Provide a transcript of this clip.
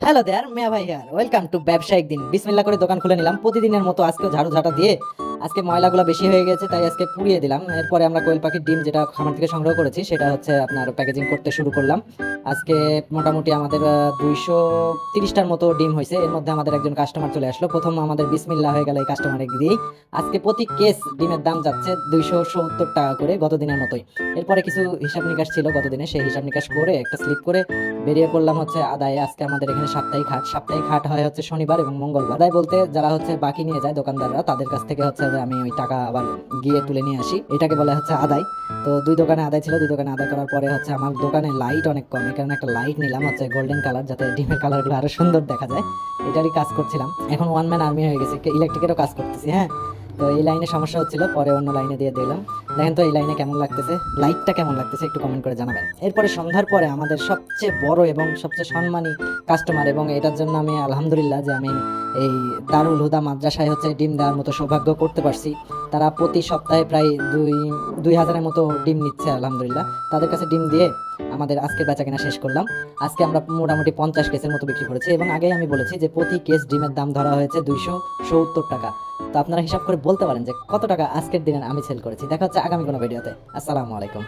Hello দেয়ার মিয়া ভাই here welcome to ব্যবসায়িক দিন। বিসমিল্লাহ করে দোকান খুলে নিলাম। প্রতিদিনের মতো আজকেও ঝাড়ু ঝাঁটা দিয়ে আজকে ময়লাগুলো বেশি হয়ে গেছে, তাই আজকে পুড়িয়ে দিলাম। এরপরে আমরা কোয়েল পাখির ডিম যেটা খামার থেকে সংগ্রহ করেছি সেটা হচ্ছে আপনার প্যাকেজিং করতে শুরু করলাম। আজকে মোটামুটি আমাদের 230টার মতো ডিম হয়েছে। এর মধ্যে আমাদের একজন কাস্টমার চলে আসলো। প্রথম আমাদের বিসমিল্লাহ হয়ে গেল এই কাস্টমারের দিয়েই। আজকে প্রতি কেস ডিমের দাম যাচ্ছে 270 টাকা করে, গতদিনের মতোই। এরপরে কিছু হিসাব নিকাশ ছিল গতদিনে, সেই হিসাব নিকাশ করে একটা স্লিপ করে বেরিয়ে পড়লাম হচ্ছে আদায়ে। আজকে আমাদের এখানে সাপ্তাহিক হাট হয় হচ্ছে শনিবার এবং মঙ্গলবার। আদায় বলতে যারা হচ্ছে বাকি নিয়ে যায় দোকানদাররা, তাদের কাছ থেকে হচ্ছে যে আমি ওই টাকা আবার গিয়ে তুলে নিয়ে আসি, এটাকে বলে হচ্ছে আদায়। তো দুই দোকানে আদায় ছিল, দুই দোকানে আদায় করার পরে হচ্ছে আমার দোকানে লাইট অনেক কম, এই কারণে একটা লাইট নিলাম হচ্ছে গোল্ডেন কালার, যাতে ডিমের কালারগুলো আরো সুন্দর দেখা যায়। এটারই কাজ করছিলাম। এখন ওয়ান ম্যান আর্মি হয়ে গেছে, ইলেকট্রিকেরও কাজ করতেছি। হ্যাঁ, তো এই লাইনে সমস্যা হচ্ছিল, পরে অন্য লাইনে দিয়ে দিলাম। দেখেন তো এই লাইনে কেমন লাগতেছে, লাইটটা কেমন লাগতেছে একটু কমেন্ট করে জানাবেন। এরপরে সন্ধ্যার পরে আমাদের সবচেয়ে বড় এবং সবচেয়ে সম্মানী কাস্টমার, এবং এটার জন্য আমি আলহামদুলিল্লাহ যে আমি এই দারুল হুদা মাদ্রাসায় হচ্ছে ডিম দেওয়ার মতো সৌভাগ্য করতে পারছি। তারা প্রতি সপ্তাহে প্রায় দুই হাজারের মতো ডিম নিচ্ছে আলহামদুলিল্লাহ। তাদের কাছে ডিম দিয়ে আমাদের আজকের বেচা কেনা শেষ করলাম। আজকে আমরা মোটামুটি 50 কেসের মতো বিক্রি করেছি, এবং আগেই আমি বলেছি যে প্রতি কেস ডিমের দাম ধরা হয়েছে 270 টাকা। তো আপনারা হিসাব করে বলতে পারেন যে কত টাকা আজকের দিনে আমি সেল করেছি। দেখা হচ্ছে আগামী কোনো ভিডিওতে। আসসালামু আলাইকুম।